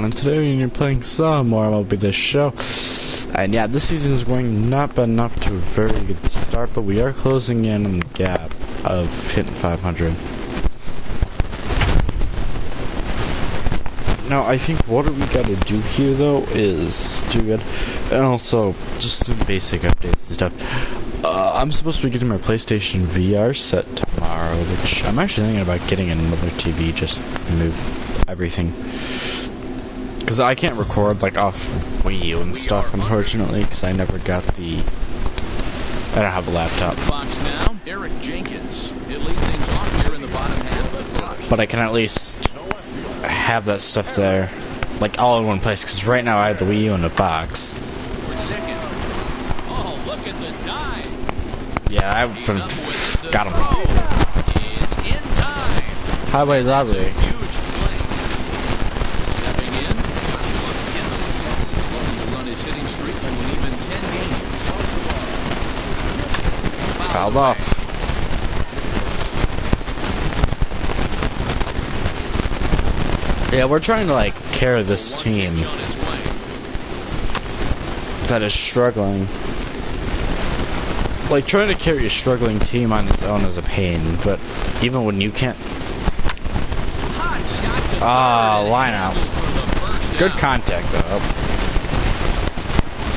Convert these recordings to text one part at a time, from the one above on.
and today you're playing some more MLB The Show. And yeah, this season is going not enough to a very good start, but we are closing in on the gap of hitting 500. Now, I think what we gotta do here, though, is do good, and also just some basic updates and stuff. I'm supposed to be getting my PlayStation VR set tomorrow, which I'm actually thinking about getting another TV, just move everything. Because I can't record, like, off Wii U and stuff, unfortunately, because I never got the... I don't have a laptop. Now, Eric Jenkins. It leads things off here in the bottom half of the first. But I can at least have that stuff there, like, all in one place, because right now I have the Wii U in a box. Oh, look at the dive. Yeah, I got him. It's in time. Highway robbery. Huge play. Stepping in, Joshua Gibbons looking to run his hitting streak to an even 10 games. Fouled off. Yeah, we're trying to, like, carry this team that is struggling. Like, trying to carry a struggling team on its own is a pain, but even when you can't... line out. Good contact, though.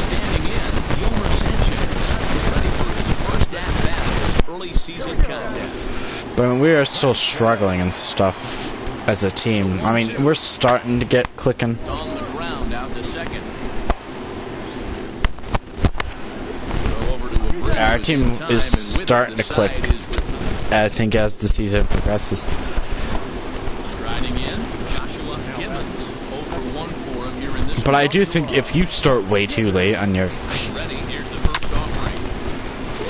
Standing in, Yolmer Sanchez, ready for his first at-bat of his early season contest. But I mean, we are still struggling and stuff as a team. I mean, we're starting to get clicking. On the ground, out to second. Our team is starting to click, I think, as the season progresses. Striding in, Joshua Gibbons. 0 for 1 for him here in this. But I do think if you start way too late on your Ready, here's the first offering.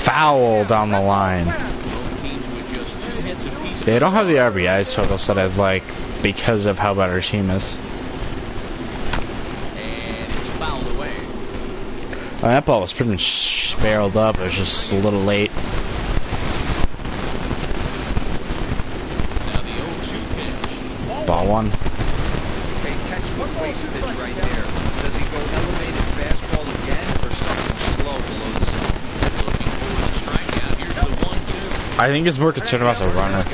foul down the line, Both teams with just 2 hits apiece. they don't have the RBIs totals that I'd like because of how bad our team is. And it's fouled away. That ball was pretty much barreled up. It was just a little late. Now the 0-2 pitch. Ball one. Hey, textbook waste pitch right there. Does he go elevated fastball again or something slow below the zone? Looking for the strikeout. Here's the 1-2. I think he's more concerned about the runner.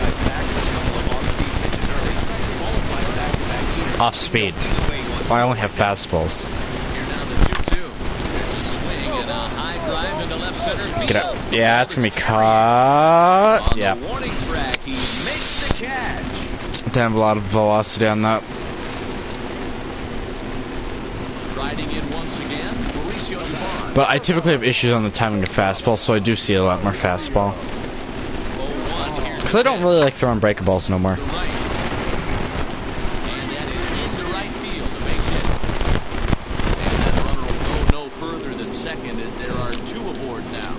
Off speed. I only have fastballs. Here now the 2-2. There's a swing and a high drive into left center field. Get out. Yeah, it's gonna be caught. On Yeah. the warning track, he makes the catch. Didn't have a lot of velocity on that. Riding in once again, Mauricio Dubon. But I typically have issues on the timing of fastball, so I do see a lot more fastball. 0-1 here. Because I don't really like throwing breaker balls no more. To right. And that is into right field, a base hit. And that runner will go no further than second as there are 2 aboard now.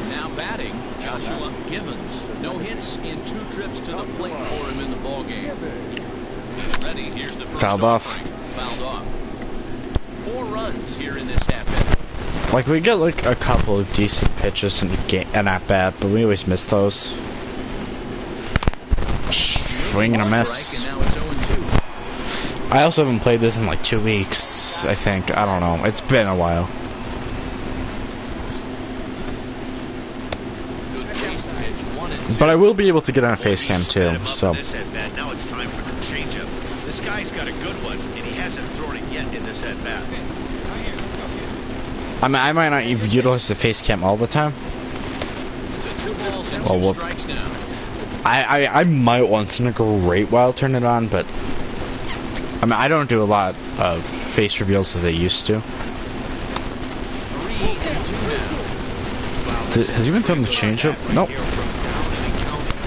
Now batting, Joshua Gibbons. No hits in 2 trips to the plate for him in the ballgame. He's ready. Here's the first Fouled off. Fouled off. 4 runs here in this half inning. Like, we get like a couple of decent pitches in the game, and at bat, but we always miss those. Swing and a miss. And now it's 0-2. I also haven't played this in like 2 weeks, I think. I don't know. It's been a while. Good chase pitch, 1-2. But I will be able to get on a face cam too, so. Now it's time for the changeup. This guy's got a good one, and he hasn't thrown it yet in this at bat. I mean, I might not even utilize the face cam all the time. To 2 balls and 2 Well, well, strikes now. I might once in a great while turn it on, but I mean, I don't do a lot of face reveals as I used to. 3-2 now. Has he been throwing the changeup? Nope.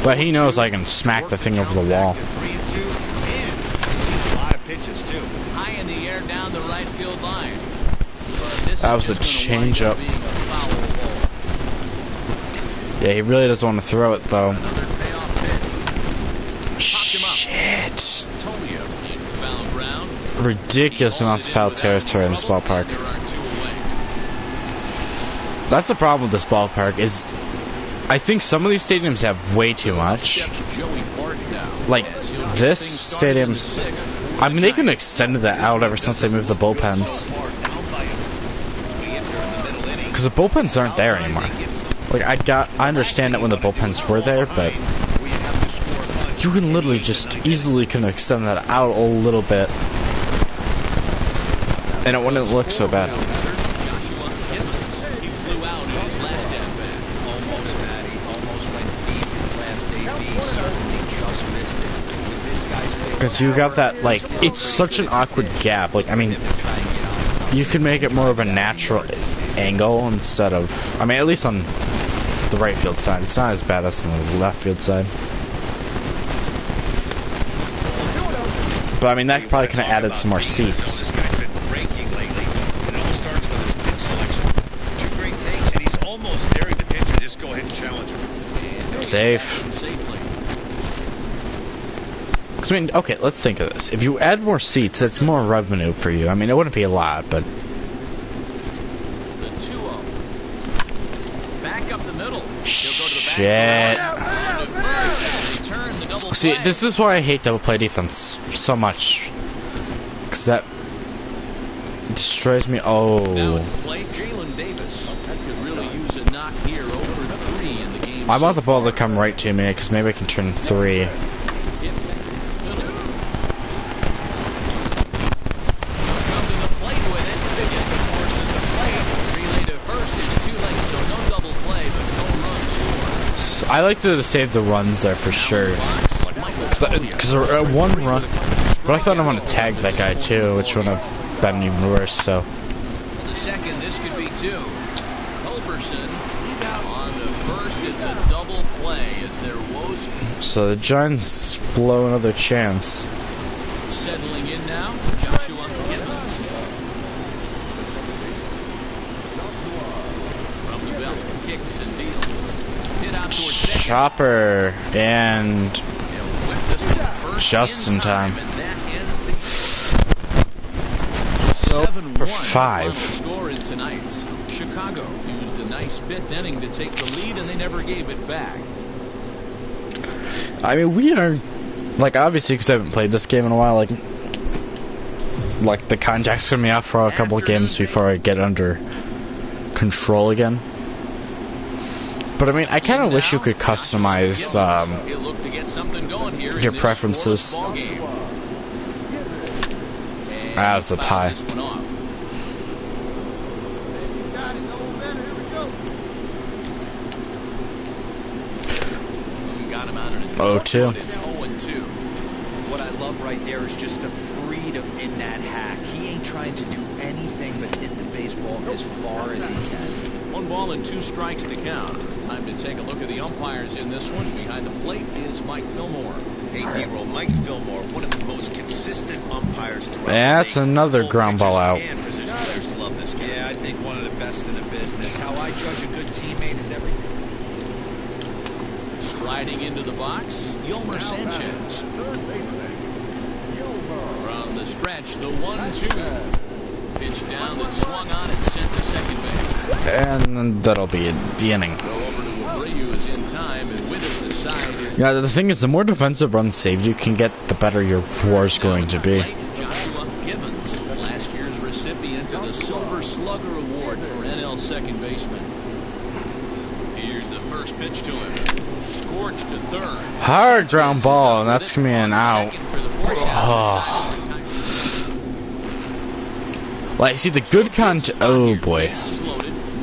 But he knows I can smack the thing over the wall. 3-2, and he's a lot of pitches too. High in the air down the right field line. But this That is was a just gonna wind up changeup. being a foul ball. Yeah, he really doesn't want to throw it though. Another payoff pitch. Shit. Antonio in foul ground. Ridiculous amounts of foul territory in this ballpark. There are 2 away. That's the problem with this ballpark is I think some of these stadiums have way too much. Joey Bart now. Like, This stadium's... I mean, they can extend that out ever since they moved the bullpens. Because the bullpens aren't there anymore. Like, I understand it when the bullpens were there, but... you can literally just easily can extend that out a little bit. And it wouldn't look so bad. Because you got that, like, it's such an awkward gap. Like, I mean, you could make it more of a natural angle instead of, I mean, at least on the right field side. It's not as bad as on the left field side. But I mean, that probably could have added some more seats. This guy's been breaking lately. It all starts with his pitch selection. Two great things, and he's almost daring the pitcher. Just go ahead and challenge him. Safe. Because, I mean, okay, let's think of this. If you add more seats, that's more revenue for you. I mean, it wouldn't be a lot, but... The 2-0. Back up the middle. Shit. See, this is why I hate double play defense so much. Because that destroys me. Oh. Now at the plate, Jalen Davis could really use a knock here over 3 in the game. I want the ball to come right to me, because maybe I can turn 3. I like to save the runs there for sure. Because one run, but I thought I want to tag that guy too, which would have been even worse. So. The second, this could be 2. Culberson on the first. It's a double play as their woes. So the Giants blow another chance. Settling in now, Joshua Gibbons. From the belt, kicks and deals. Hit out towards second. Chopper and just in time. So for 5. Score in tonight's. Chicago used a nice 5th inning to take the lead, and they never gave it back. I mean, we are, like, obviously because I haven't played this game in a while. Like the contact's gonna be off for a couple of games before I get under control again. But I mean, I kind of wish you could customize your preferences. That was a pie. 0-2. What I love right there is just the freedom in that hack. He ain't trying to do anything but hit the baseball as far as he can. 1 ball and 2 strikes to count. Time to take a look at the umpires in this one. Behind the plate is Mike Fillmore. Hey, D-Roll, Mike Fillmore, one of the most consistent umpires throughout. That's another ground ball out. Love this guy. Yeah, I think one of the best in the business. How I judge a good teammate is everything. Striding into the box, Yolmer Sanchez. From the stretch, the 1-2. Pitch down that swung on and sent to second base. And that'll be the inning. Go over to Abreu is in time, and with it the side. Yeah, the thing is, the more defensive runs saved you can get, the better your war's going to be. Joshua Gibbons, last year's recipient of the Silver Slugger Award for NL second baseman. Here's the first pitch to him. Scorched to third. Hard ground ball, and that's going to be an out. Oh. Like, see, the good oh boy.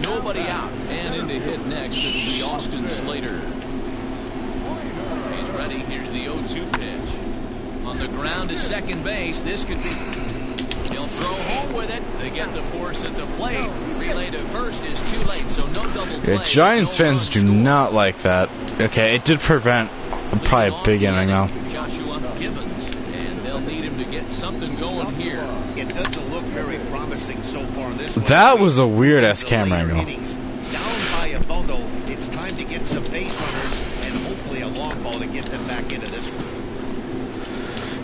Nobody out, and in to hit next it'll be Austin Slater. He's ready. Here's the 0-2 pitch. On the ground to second base. This could be. He'll throw home with it. They get the force at the plate. Relay to first is too late, so no double play. Yeah, Giants fans do not like that. Okay, it did prevent probably a big inning though. Joshua Gibbons, and they'll need him to get something going here. It doesn't look very promising so far in this one. That was a weird ass camera angle. Down by a bundle, it's time to get some base runners and hopefully a long ball to get them back into this one.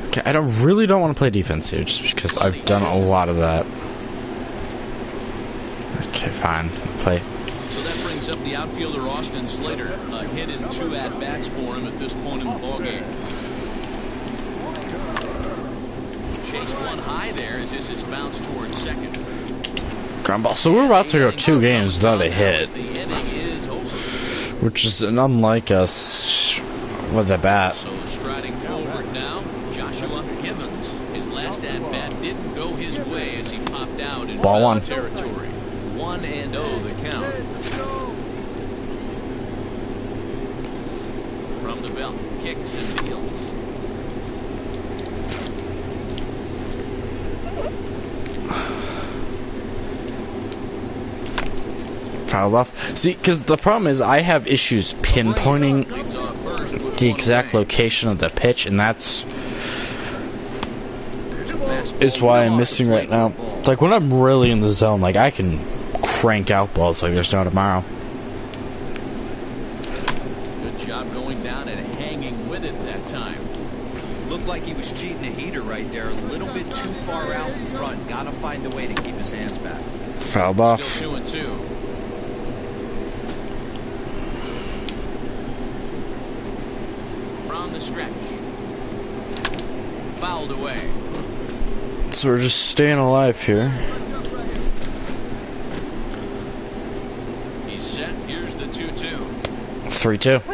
Okay, I really don't want to play defense here, just because I've done a lot of that. Okay, fine, play. So that brings up the outfielder Austin Slater. A hit in 2 at-bats for him at this point in the ballgame. Chased one high there as this is bounced towards second. Ground ball. So we're about to go 2 games without a hit, The inning is over. which is unlike us with a bat. So striding forward now, Joshua Gibbons. His last at-bat didn't go his way as he popped out in Ball foul one. territory. 1-0 the count. From the belt, kicks and deals. Fouled off. See, because the problem is I have issues pinpointing Leads off first with the one exact away. location of the pitch, and that's There's a fastball is why I'm off the missing plate right now. for ball. Like when I'm really in the zone, like I can crank out balls like there's no tomorrow. Good job going down and hanging with it that time. Looked like he was cheating a heater right there. A little bit too far out in front. Got to find a way to keep his hands back. Fouled off. Still 2-2. From the stretch. Fouled away. So we're just staying alive here. He's set. Here's the 2-2. 3-2.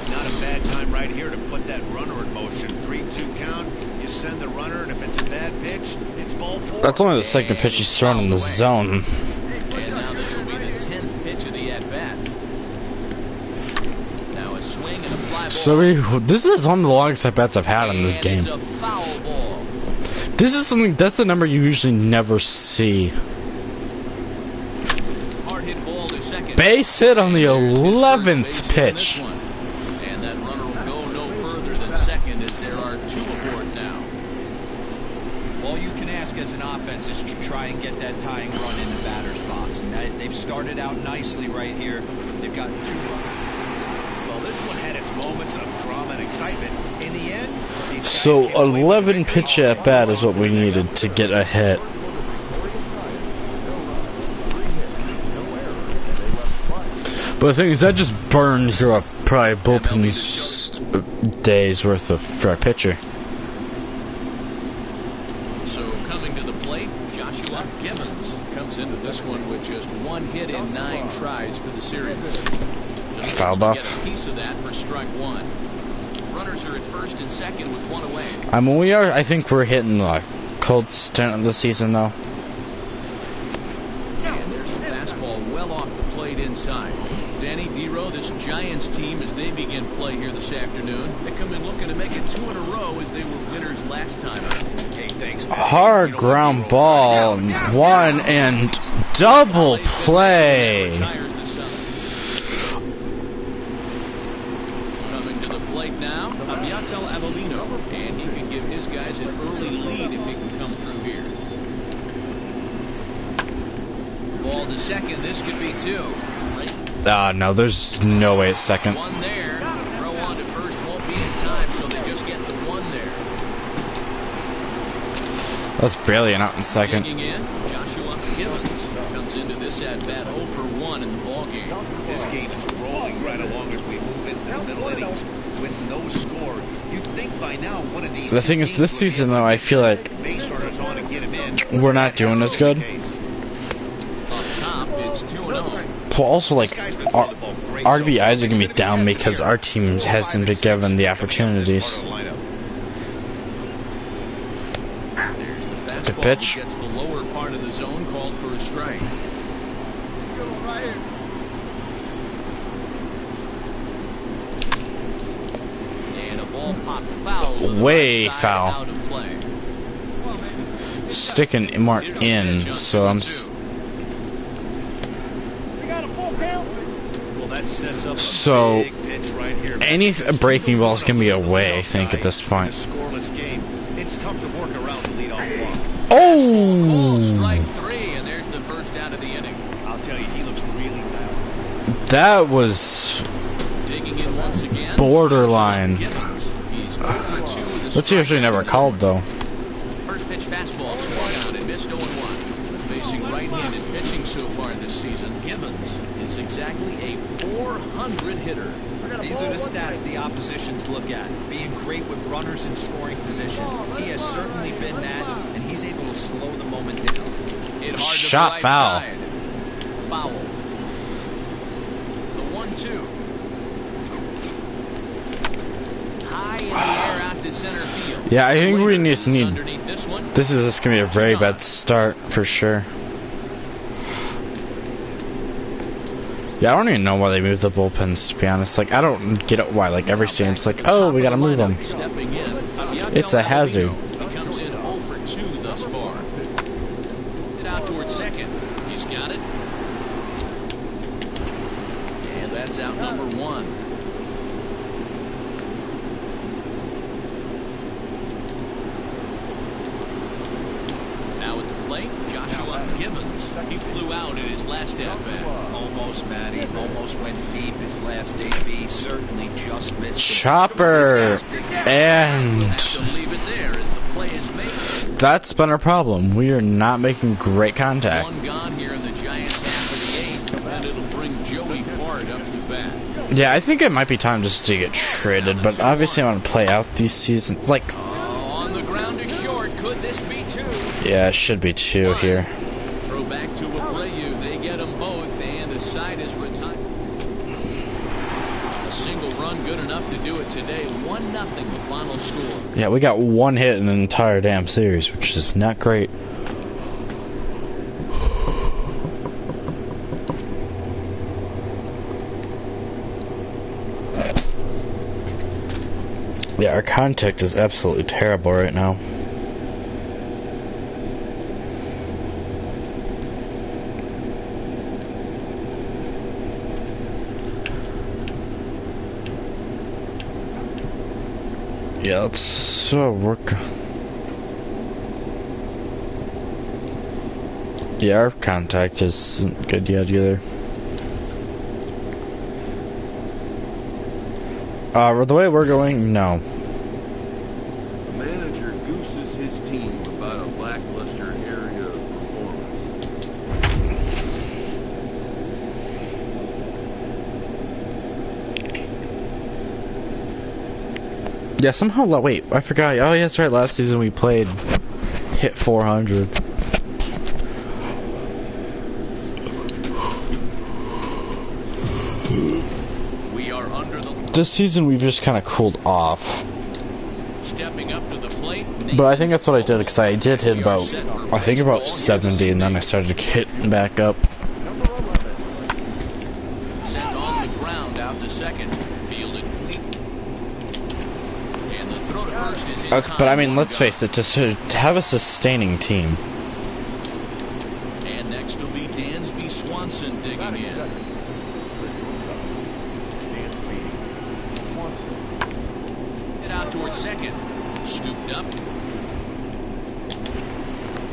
Not a bad time right here to put that runner in motion. 3-2 count. You send the runner, and if it's a bad pitch, it's ball 4. That's only the second pitch he's thrown in the zone. And now this will be the 10th pitch of the at-bat. Now a swing and a fly ball. So this is one of the longest at bats I've had in this And game. it's a foul ball. This is something that's a number you usually never see. Hard hit ball to second. Base hit on the There's his first 11th base in pitch. this one. And that runner will go no further than second as there are 2 aboard now. All you can ask as an offense is to try and get that tying run in the batter's box. And they've started out nicely right here. They've got 2 runs. Well, this one had its moments of drama and excitement. In the end, these guys So came away with 11 victory. pitch at bat is what we needed to get a hit. But the thing is, that just burns through a probably bullpen's days worth of for a pitcher. So coming to the plate, Joshua Gibbons comes into this one with just 1 hit in 9 tries for the series. Just Fouled able to off. get a piece of that for strike 1. Runners are at first and second with 1 away. I mean, I think we're hitting the cold stint of the season, though. And there's a fastball well off the plate inside. Danny Dero, this Giants team, as they begin play here this afternoon, they come in looking to make it 2 in a row as they were winners last time out. Hey, thanks, man. Hard You know, ground Dero ball, right now. 1 and double play. Retires this summer. Coming to the plate now, Abiatel Avelino, and he can give his guys an early lead if he can come through here. Ball to second, this could be 2. Right? No, there's no way it's second. 1 there. Throw on to first won't be in time, so they just get the 1 there. That's barely an out in second. Digging in, Joshua Gibbons comes into this at-bat 0 for 1 in the ballgame. This game is rolling right along as we move into the middle innings with no score. You'd think by now one of these. The thing is, this season, though, I feel like base runners on to get him in. we're not doing as good. Up top, it's 2-0. Well, also, like, our RBIs are going to be down because our team hasn't been given the opportunities. There's the fastball. Good pitch. Gets the lower part of the zone, called for a strike. And a ball popped foul. to the Way right side, foul. Out of play. Sticking Mark Here's the in, pitch on so I'm 2-2. Well, that sets up a So, big pitch right here. any breaking ball is going to be away, I think, at this In a point. scoreless game, it's tough to work around the leadoff walk. Oh! Strike 3, and there's the first out of the inning. I'll tell you, he looks really loud. That was Digging in once again. borderline. Gibbons. He's 0 for 2 with a That's strikeout usually never in this called, one. though. First pitch fastball swung out and missed 0-1. The facing right-handed pitching so far this season, Gibbons is exactly a .400 hitter. These are the stats the oppositions look at. Being great with runners in scoring position. He has certainly been that, and he's able to slow the moment down. Hit hard Shot to the right foul. side. Foul. The 1-2. High in the air out to center field. Yeah, I think we Slater just is need. underneath this one. This is just gonna be a very bad start for sure. Yeah, I don't even know why they moved the bullpens, to be honest. Like, I don't get it why. Like, every team's like, oh, we gotta move them. Stepping in, It's a hazard. He comes in 0 for 2 thus far. Hit out towards second. He's got it. And that's out number 1. Now at the plate, Joshua Gibbons. He flew out in his last at-bat. Almost, Matty. Almost went deep his last AB. Certainly just missed it. Chopper, and Have to leave it there as the play is made. that's been our problem. We are not making great contact. One gone here in the Giants' half of the 8th, and it'll bring Joey Bart up to bat. Yeah, I think it might be time just to get traded, but obviously I want to play out these seasons. Like, On the ground to short. Could this be 2? yeah, it should be 2 here. Throw back to Abreu. They get them both, and the side is retired. A single run good enough to do it today. 1-0 the final score. Yeah, we got 1 hit in the entire damn series, which is not great. Yeah, our contact is absolutely terrible right now. Yeah, let's work. Yeah, our contact isn't good yet either. The way we're going, no. The manager gooses his team about a lackluster area of performance. Yeah, somehow, wait, I forgot. Oh, yeah, that's right. Last season we played, hit 400. We are under the... This season we've just kind of cooled off. Stepping up to the plate. But I think that's what I did, because I did hit about, I think about 70, and then I started hitting back up. Sent on the ground out to second. Fielded clean. And the throw to first is in time. But I mean, let's face it, to have a sustaining team. And next will be Dansby Swanson digging in. Hit out towards second. Scooped up.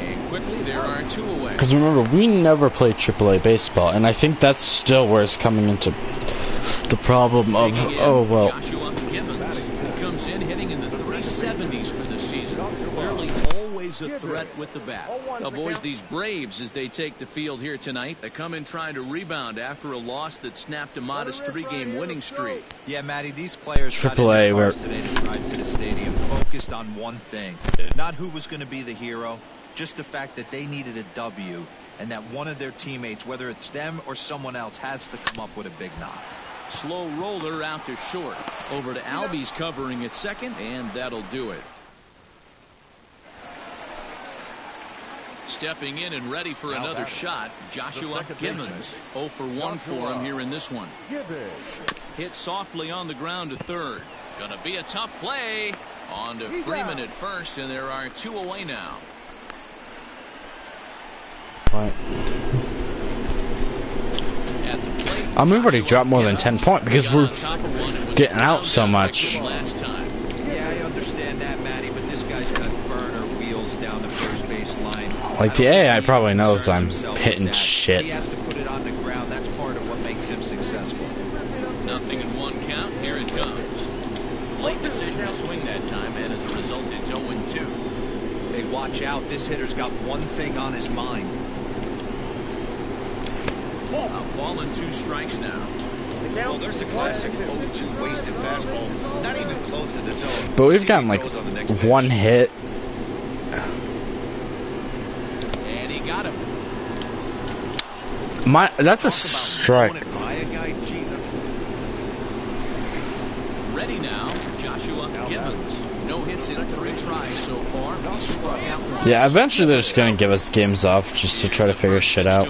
And quickly there are 2 away. Because remember, we never played AAA baseball, and I think that's still where it's coming into the problem of, Digging in, oh, well. Joshua Gibbons. He comes in hitting in the 370s for the season. Clearly always a threat with the bat. Avoids these Braves as they take the field here tonight. They come in trying to rebound after a loss that snapped a modest 3-game winning streak. Yeah, Matty, these players got in AAA, their where cars today to drive to the stadium focused on one thing. Not who was going to be the hero, just the fact that they needed a W and that one of their teammates, whether it's them or someone else, has to come up with a big knock. Slow roller out to short. Over to Albies covering at second, and that'll do it. Stepping in and ready for another shot, Joshua Gibbons. 0 for 1 for him here in this one. Hit softly on the ground to third. Gonna be a tough play. On to Freeman at first, and there are 2 away now. Right. At the plate, We've already Joshua dropped more than Gibbons 10 points because got we're on top of one and was getting out ground so out much. quickly last time. Yeah, I understand that, Matty, but this guy's got burner wheels down the first base line. Like, the AI probably knows I'm hitting shit. He has to put it on the ground. That's part of what makes him successful. 0 in 1 count. Here it comes. Late decision to swing that time, and as a result, it's 0-2. Hey, watch out. This hitter's got one thing on his mind. A ball and 2 strikes now. Well, there's the classic 0-2 wasted fastball. Not even close to the zone. But we've gotten like one hit. And he got him. That's a strike. Ready now, Joshua Gibbons. No hits in 3 tries so far. He struck out. Yeah, eventually they're just gonna give us games off just to try to figure shit out.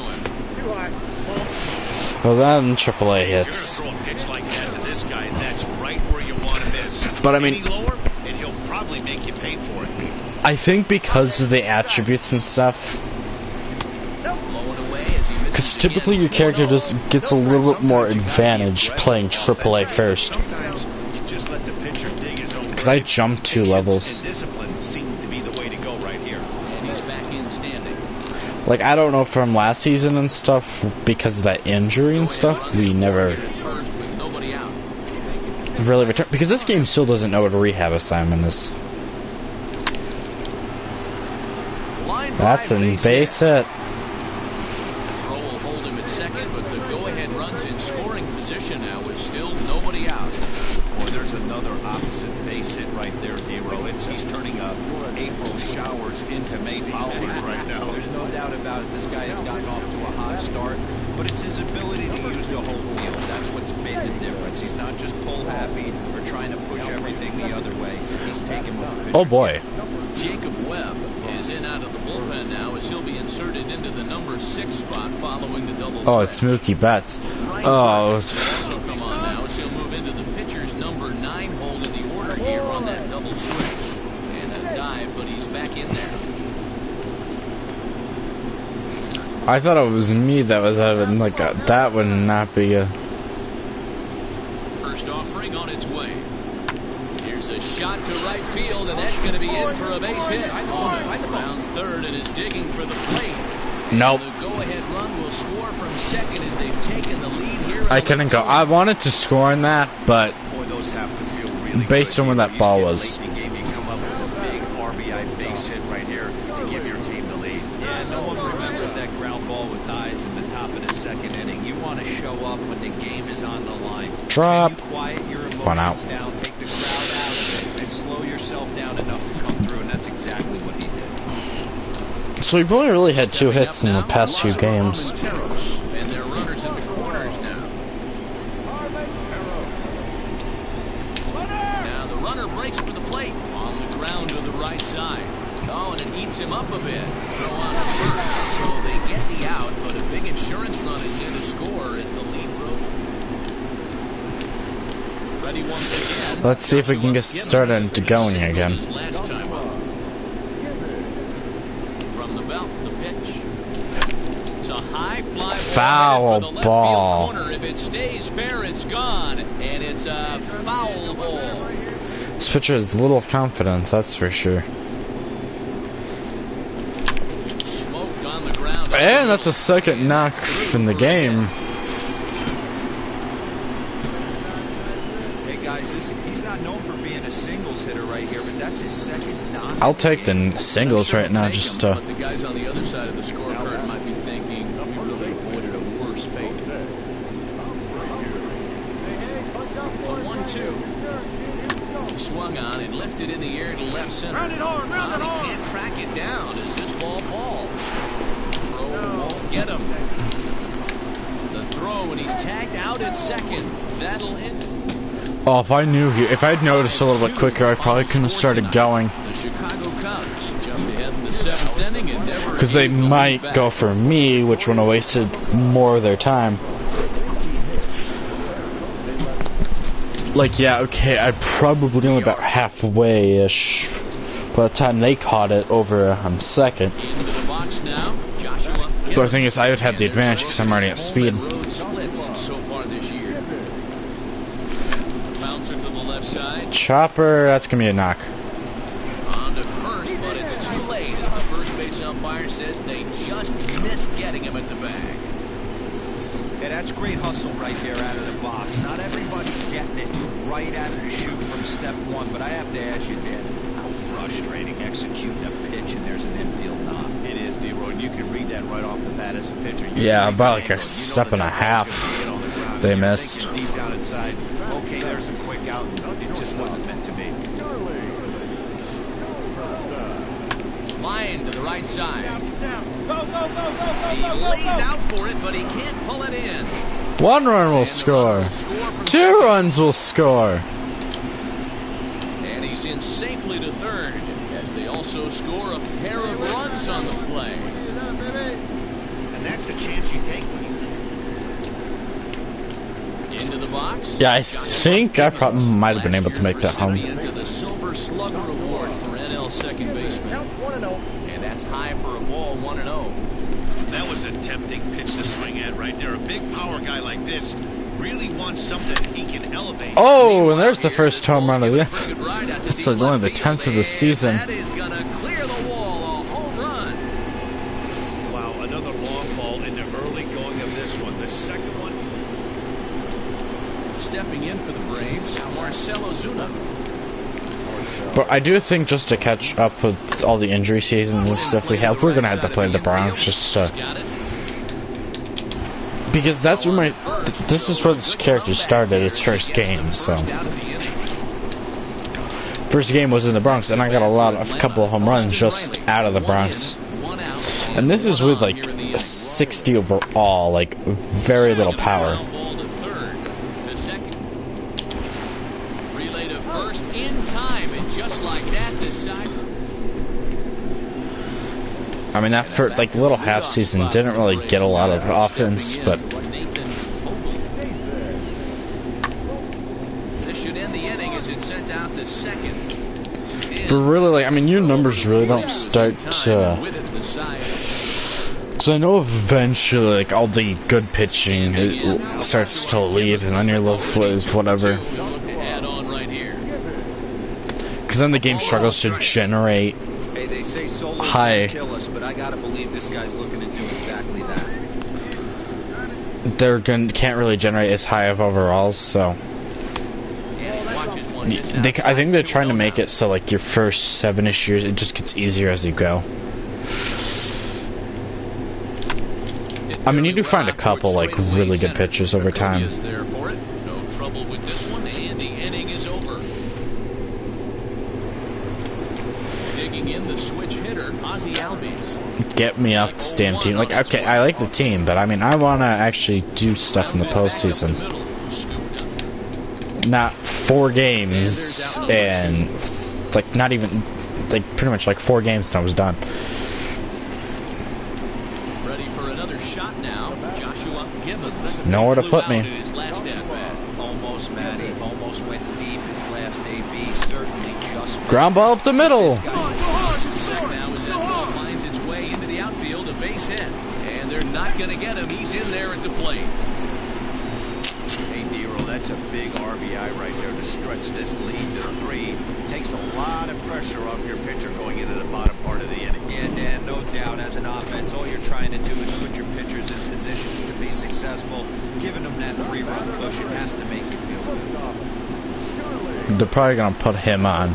Well, then AAA hits. Throw a pitch like that to this guy, that's right where you want to miss. But I mean, any lower, and he'll probably make you pay for it. I think because of the attributes and stuff. Because typically your character just gets a little bit more advantage playing AAA first. Sometimes you just let the pitcher dig his own. Because I jumped 2 levels. Discipline seemed to be the way to go right here. And he's back in standing. Like, I don't know from last season and stuff, because of that injury and stuff, we never really returned. Because this game still doesn't know what a rehab assignment is. That's a base hit. Throw will hold him at second, but the go-ahead run's in scoring position now with still nobody out. Boy, there's another opposite base hit right there, D-Row. He's turning April showers into May followers right now. There's no doubt about it. This guy has gotten off to a hot start, but it's his ability to use the whole field. That's what's made the difference. He's not just pull happy or trying to push everything the other way. He's taking what the pitcher Oh boy. Jacob Webb is in out of the bullpen now as he'll be inserted into the number 6 spot following the double. Oh, it's Mookie Betts. Oh, it was... Also come on now as he'll move into the pitcher's number 9 hold in the order here on that double switch. And a dive, but he's back in there. I thought it was me that was having, like, that would not be a... First offering on its way. Here's a shot to right field, and that's going to be in for a base hit. Rounds third and is digging for the plate. Nope. And the go-ahead run will score from second as they've taken the lead here. I couldn't go. I wanted to score on that, but Boy, those have to feel really based good. on where that ball was. Late in the game, you come up with a big RBI base hit right here to give your team the lead. Yeah, no one remembers that ground ball with eyes in the top of the second inning. You want to show up when the game is on the line. Drop. Can you quiet your One out. emotions down, take the crowd out of it, and slow yourself down enough to come through, and that's exactly what he did. So we've only really had 2 hits in the past few games. And their runners in the corners now. Now the runner breaks for the plate on the ground to the right side. Oh, and it eats him up a bit. Throw on first, so they get the out, but a big insurance run is in to score as the lead grows. Ready once again. Let's see if we can get started to going again. Last time up. From the belt, the pitch. It's a high fly Foul ball headed for the left ball. field corner. If it stays fair, it's gone, and it's a foul ball. This pitcher has little confidence, that's for sure. Smoked on the ground. And that's a second knock in the game. Hey guys, he's not known for being a singles hitter right here, but that's his second knock. I'll take the singles right now, just But the guys on the other side of the scorecard might be thinking we really avoided a worse fate. A 1-2. Swung on and lifted in the air to left center. He can't track it down as this ball falls. Throw won't get him. The throw, and he's tagged out at second. That'll end it. Oh, if I'd noticed a little bit quicker, I probably couldn't have started going. The Chicago Cubs jump ahead in the 7th inning and never. Because they might go for me, which would have wasted more of their time. Like, yeah, okay, I probably only about halfway-ish by the time they caught it over on second. Into the box now, Joshua. But the thing is, I would have the advantage because I'm already at speed. Road splits so far this year. Bouncer to the left side. Chopper, that's going to be a knock. On to first, but it's too late as the first base umpire says they just missed getting him at the bag. Yeah, that's great hustle right there out of the box. Not everybody's getting it right out of the chute from step one, but I have to ask you, Dan, how frustrating executing a pitch and there's an infield knock. It is, D-Roy, and you can read that right off the bat. that as a pitcher. Yeah, about like a step and a half they missed. Deep down inside, okay, there's a quick out. It just wasn't meant to be. Line to the right side. He lays out for it, but he can't pull it in. 1 run will score. 2 runs will score. And he's in safely to third, as they also score a pair of runs on the play. And that's the chance you take when you... Into the box. Yeah, I think I probably might have been able to make that home. Into the Silver Slugger Award for NL second baseman. And that's high for a ball, 1-0. That was a tempting pitch to swing at right there. A big power guy like this really wants something he can elevate. Oh, and there's the first home run of the year. This is only the 10th of the season. That is going to clear the wall, a home run. Wow, another long ball in the early going of this one. The second one. Stepping in for the Braves, Marcell Ozuna. But I do think just to catch up with all the injury seasons and stuff we have, we're going to have to play the Bronx just because that's where this is where this character started, its first game, so. First game was in the Bronx, and I got a couple of home runs just out of the Bronx. And this is with like a 60 overall, like very little power. Relay to first in time, and just like that, this side. I mean, that for like little half season didn't really get a lot of offense, but this should end the inning as it's sent out to second. but really, like, I mean, your numbers really don't start to. Because I know eventually, like, all the good pitching it starts to leave, and then you're left with whatever. Because then the game struggles to generate They say Solo's high. gonna kill us, but I gotta believe this guy's looking to do exactly that. Can't really generate as high of overalls, so. I think they're trying to make it so, like, your first 7-ish years, it just gets easier as you go. I mean, you do find a couple, like, really good pitchers over time. No trouble with this one, and the inning is over. Digging in the switch hitter, Ozzie Albies. Get me off this damn team. Like, okay, I like the team, but I mean, I want to actually do stuff in the postseason. Not 4 games and, like, not even, like, pretty much like 4 games and I was done. Ready for another shot now. Joshua Gibbons. Nowhere to put me. Almost, Matty. Almost went deep. His last AB certainly just. Ground ball up the middle. Now as that ball finds its way into the outfield, a base hit. And they're not going to get him. He's in there at the plate. Hey, Nero, that's a big RBI right there to stretch this lead to 3. Takes a lot of pressure off your pitcher going into the bottom part of the inning. Yeah, Dan, no doubt. As an offense, all you're trying to do is put your pitchers in positions to be successful. Giving them that 3-run cushion has to make you feel good. They're probably going to put him on.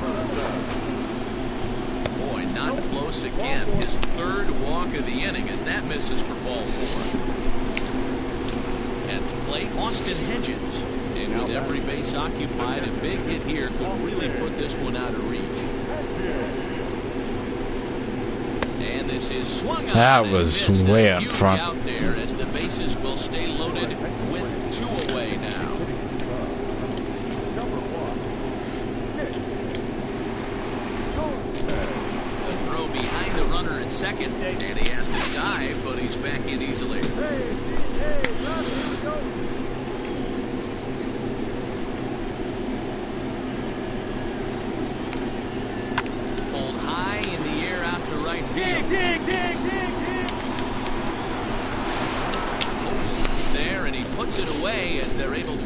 Boy, not close again. His 3rd walk of the inning as that misses for ball 4. At the plate, Austin Hedges. And with every base occupied, a big hit here could really put this one out of reach. And this is swung on. That was way up front. Out there as the bases will stay loaded with 2 away now. The throw behind the runner at second, and he has to dive, but he's back in easily. Pulled high in the air out to right field. There, and he puts it away as they're able to.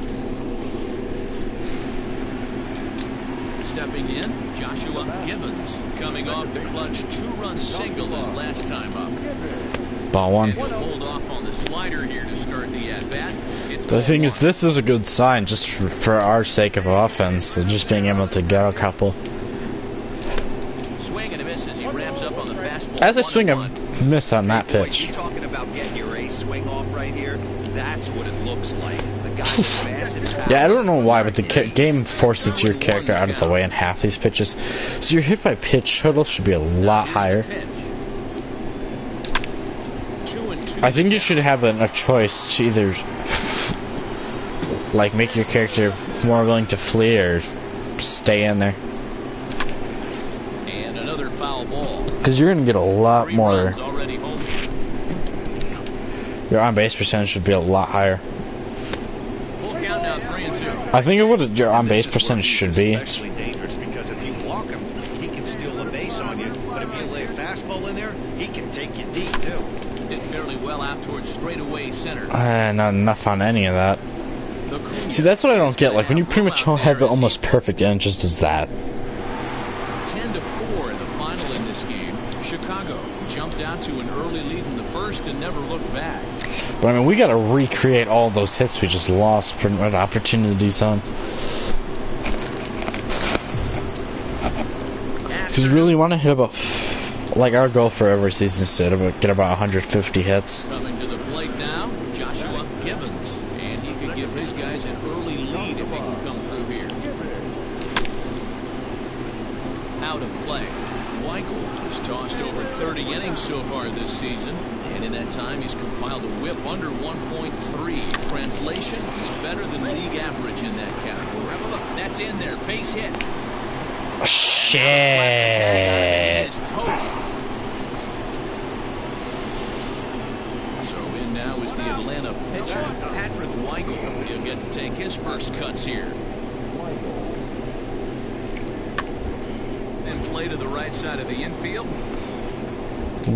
Stepping in, Joshua Gibbons, coming off the clutch 2-run single his last time up. Ball 1. And he'll hold off on the slider here to start the at-bat. The thing is, this is a good sign just for our sake of offense, just being able to get a couple. Swing and a miss is as he ramps up on the fastball. As I swing, I 1-1. miss on that Boy, pitch. you talking about getting your ace swing off right here? That's what it looks like. The guy with massive power. Yeah, I don't know why, but the game forces your character out of the way in half these pitches. So your hit by pitch total should be a lot higher. I think you should have a choice to either like make your character more willing to flee or stay in there. And another foul ball. Because you're going to get a lot 3 more. runs already home. Your on base percentage should be a lot higher. Full count now, 3-2. I think what your on base percentage should be. Especially dangerous because if you walk him, he can steal a base on you. But if you lay a fastball in there, he can take you deep too. Did fairly well out towards straightaway center. Not enough on any of that. See, that's what I don't get. Like when you pretty much have the almost perfect end, just as that. 10-4 in the final in this game. Chicago jumped out to an early lead in the first and never looked back. But I mean, we got to recreate all those hits we just lost, put opportunities on. Because you really want to hit about, like our goal for every season is to get about 150 hits. Coming to the plate now, Joshua Gibbons, and he could give his guys an early lead if he can come through here. Out of play. Weigel has tossed over 30 innings so far this season, and in that time he's compiled a whip under 1.3. Translation, he's better than league average in that category. That's in there, base hit. Shit. So in now is the Atlanta pitcher, Patrick Weigel. He'll get to take his first cuts here. And play to the right side of the infield.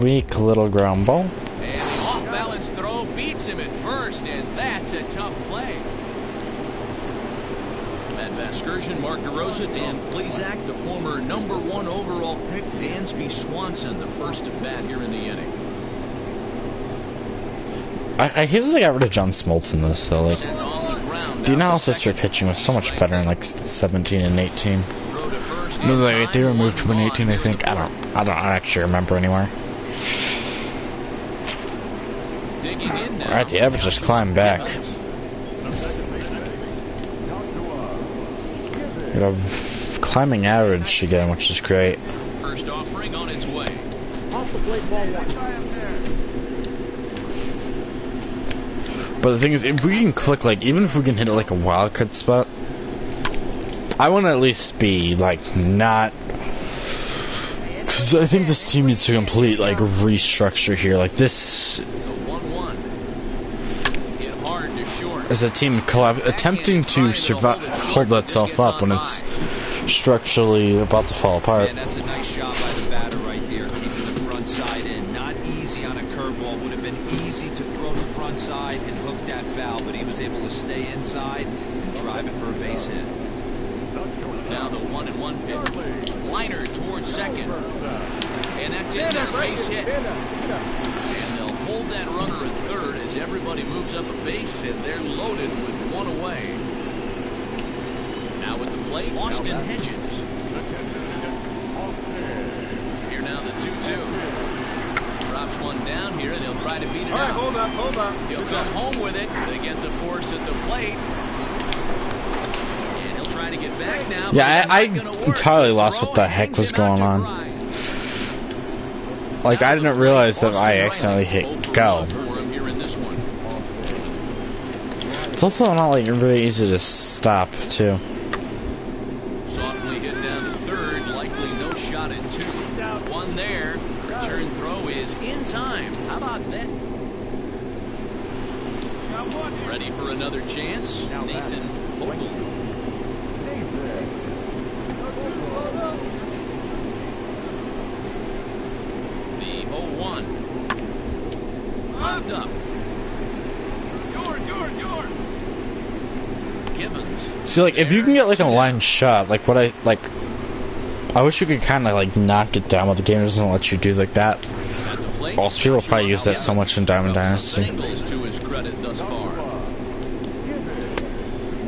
Weak little ground ball. And the off-balance throw beats him at first, and that's a tough play. Matt Vasgersian, Mark DeRosa, Dan Plesac, the former #1 overall pick, Dansby Swanson, the first at bat here in the inning. I hate that they got rid of John Smoltz in this, though. Like, Sent on the ground. the analysis for pitching was so much better in like 17 and 18. Throw to first No, in they time, removed him in 1 18, I gone think. here I in the don't actually remember anywhere. fourth. Digging in now. Alright, the average just climbed back. Got a climbing average again, which is great. First offering on its way. But the thing is, if we can click, like, even if we can hit it like a wildcard spot, I want to at least be, like, not... Because I think this team needs to complete, like, restructure here. Like, this... The 1-1. Hit hard to short. As a team attempting to survive, hold itself up when it's structurally about to fall apart. And that's a nice job by the batter right there, keeping the front side in. Not easy on a curveball. Would have been easy to throw the front side and hook that foul, but he was able to stay inside and drive it for a base hit. Now the 1-1 pitch. Liner towards second. And that's in there, base hit. And they'll hold that runner at third as everybody moves up a base, and they're loaded with one away. Now with the plate, Austin Hedges. Here now the 2-2. Drops one down here, and they'll try to beat it out. Hold up. He'll come home with it. They get the force at the plate. And he'll try to get back now. Yeah, I entirely lost what the heck was going on. Like, I didn't realize that I accidentally hit go. It's also not, like, really easy to stop, too. Softly hit down to third, likely no shot at 2. One there. Return throw is in time. How about that? Ready for another chance? Nathan Vogel. The 0-1. Popped up. Gibbons. See, like, if you can get, like, a line shot, like, what I wish you could kind of, like, knock it down, but the game doesn't let you do like that. Most people probably use that so much in Diamond Dynasty.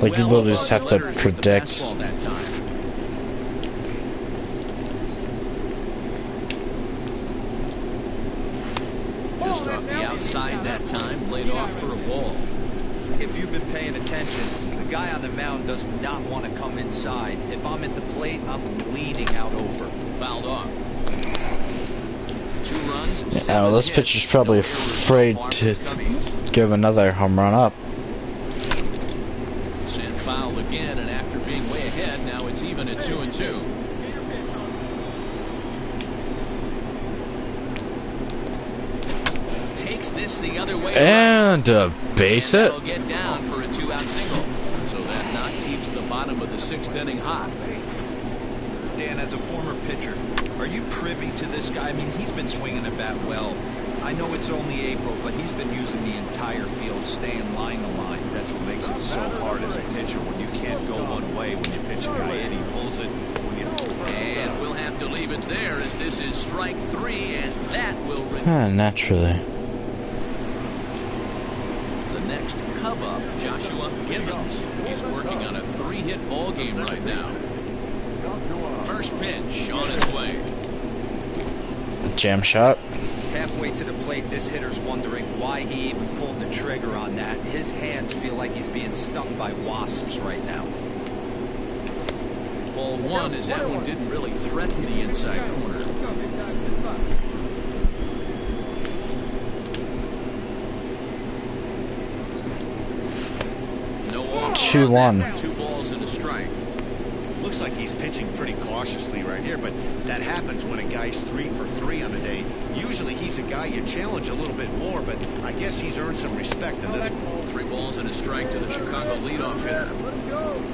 Like, you literally just have to predict. Just off the outside that time, laid off for a ball. If you've been paying attention, the guy on the mound does not want to come inside. If I'm at the plate, I'm leaning out over. Fouled off. 2 runs. Yeah, well, this pitcher's probably afraid to give another home run up. Sent foul again, and after being way ahead, now it's even at 2-2. Takes this the other way. And base it. Will get down for a 2-out single. So that knock keeps the bottom of the 6th inning hot. Dan, as a former pitcher, are you privy to this guy? I mean, he's been swinging the bat well. I know it's only April, but he's been using the entire field, staying line to line. That's what makes it so hard as a pitcher when you can't go one way. When you pitch a guy in, he pulls it. And we'll have to leave it there as this is strike 3, and that will Naturally. The next Cub up, Joshua Gibbons. He's working on a 3-hit ball game right now. First pitch on its way. Jam shot. Halfway to the plate, this hitter's wondering why he even pulled the trigger on that. His hands feel like he's being stung by wasps right now. Ball 1 as that one didn't really threaten the inside corner. No walk. 2-1. 2 balls and a strike. Looks like he's pitching pretty cautiously right here, but that happens when a guy's 3 for 3 on the day. Usually he's a guy you challenge a little bit more, but I guess he's earned some respect in this one. 3 balls and a strike to the Chicago leadoff hitter.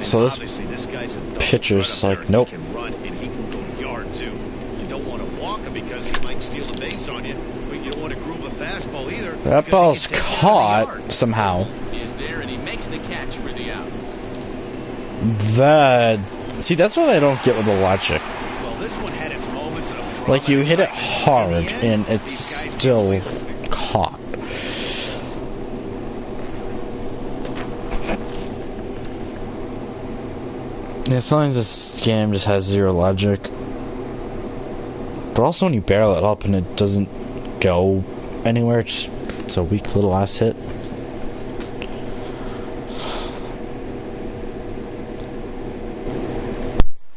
So this Obviously, this guy's a pitcher's right up like, there. nope. He can run and he can go yard too. You don't want to walk him because he might steal a base on you, but you don't want to groove a fastball either. That because ball's he can take you out of the caught yard. somehow. He is there and he makes the catch for the out. See, that's what I don't get with the logic. Well, this one had its moments of drama Like, you hit it and hard in the end, and it's these guys still get away with it. caught. Yeah, sometimes this game just has zero logic. But also when you barrel it up and it doesn't go anywhere, it's a weak little ass hit.